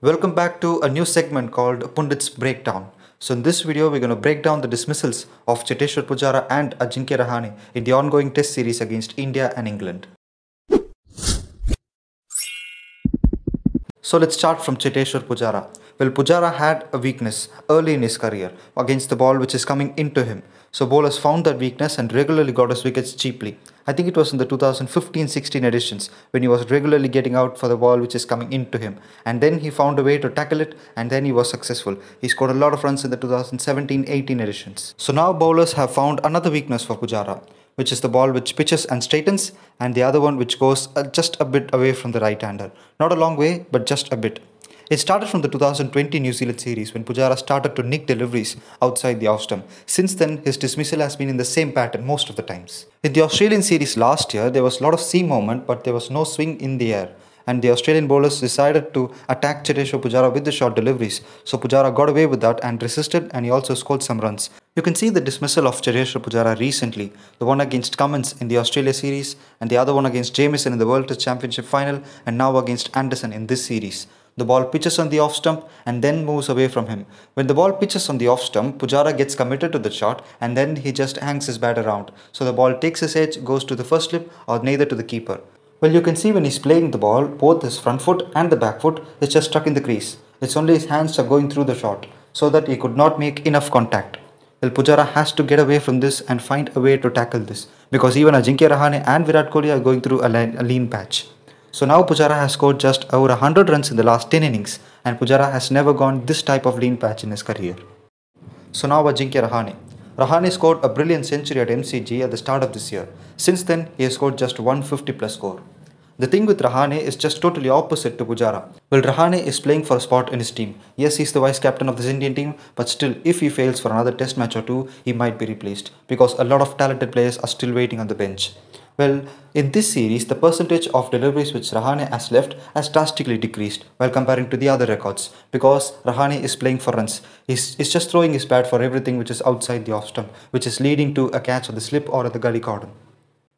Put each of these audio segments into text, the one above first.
Welcome back to a new segment called Pundit's Breakdown. So in this video, we're going to break down the dismissals of Cheteshwar Pujara and Ajinkya Rahane in the ongoing test series against India and England. So let's start from Cheteshwar Pujara. Well, Pujara had a weakness early in his career against the ball which is coming into him. So bowlers found that weakness and regularly got his wickets cheaply. I think it was in the 2015-16 editions when he was regularly getting out for the ball which is coming into him. And then he found a way to tackle it and then he was successful. He scored a lot of runs in the 2017-18 editions. So now bowlers have found another weakness for Pujara, which is the ball which pitches and straightens, and the other one which goes just a bit away from the right-hander. Not a long way, but just a bit. It started from the 2020 New Zealand series when Pujara started to nick deliveries outside the off stump. Since then, his dismissal has been in the same pattern most of the times. In the Australian series last year, there was a lot of seam movement, but there was no swing in the air. And the Australian bowlers decided to attack Cheteshwar Pujara with the short deliveries. So Pujara got away with that and resisted, and he also scored some runs. You can see the dismissal of Cheteshwar Pujara recently, the one against Cummins in the Australia series and the other one against Jamieson in the World Test Championship final, and now against Anderson in this series. The ball pitches on the off stump and then moves away from him. When the ball pitches on the off stump, Pujara gets committed to the shot and then he just hangs his bat around. So the ball takes his edge, goes to the first slip or neither to the keeper. Well, you can see when he's playing the ball, both his front foot and the back foot is just stuck in the crease. It's only his hands are going through the shot so that he could not make enough contact. Well, Pujara has to get away from this and find a way to tackle this because even Ajinkya Rahane and Virat Kohli are going through a lean patch. So now Pujara has scored just over 100 runs in the last 10 innings, and Pujara has never gone this type of lean patch in his career. So now Ajinkya Rahane. Rahane scored a brilliant century at MCG at the start of this year. Since then, he has scored just 150 plus score. The thing with Rahane is just totally opposite to Pujara. Well, Rahane is playing for a spot in his team. Yes, he's the vice captain of this Indian team, but still, if he fails for another test match or two, he might be replaced because a lot of talented players are still waiting on the bench. Well, in this series, the percentage of deliveries which Rahane has left has drastically decreased while comparing to the other records because Rahane is playing for runs. He's just throwing his bat for everything which is outside the off stump, which is leading to a catch on the slip or at the gully cordon.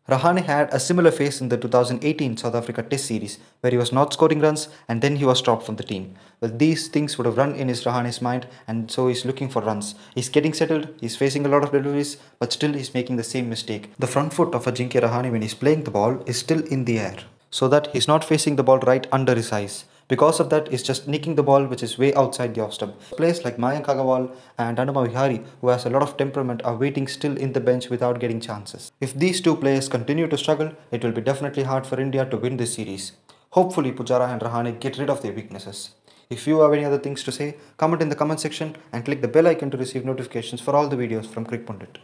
Rahane had a similar phase in the 2018 South Africa Test series where he was not scoring runs and then he was dropped from the team. Well, these things would have run in his Rahane's mind and so he's looking for runs. He's getting settled, he's facing a lot of deliveries, but still he's making the same mistake. The front foot of Ajinkya Rahane when he's playing the ball is still in the air so that he's not facing the ball right under his eyes. Because of that, he's just nicking the ball which is way outside the off stump. Players like Mayank Agarwal and Hanuma Vihari, who has a lot of temperament, are waiting still in the bench without getting chances. If these two players continue to struggle, it will be definitely hard for India to win this series. Hopefully, Pujara and Rahane get rid of their weaknesses. If you have any other things to say, comment in the comment section and click the bell icon to receive notifications for all the videos from Cricket Pundit.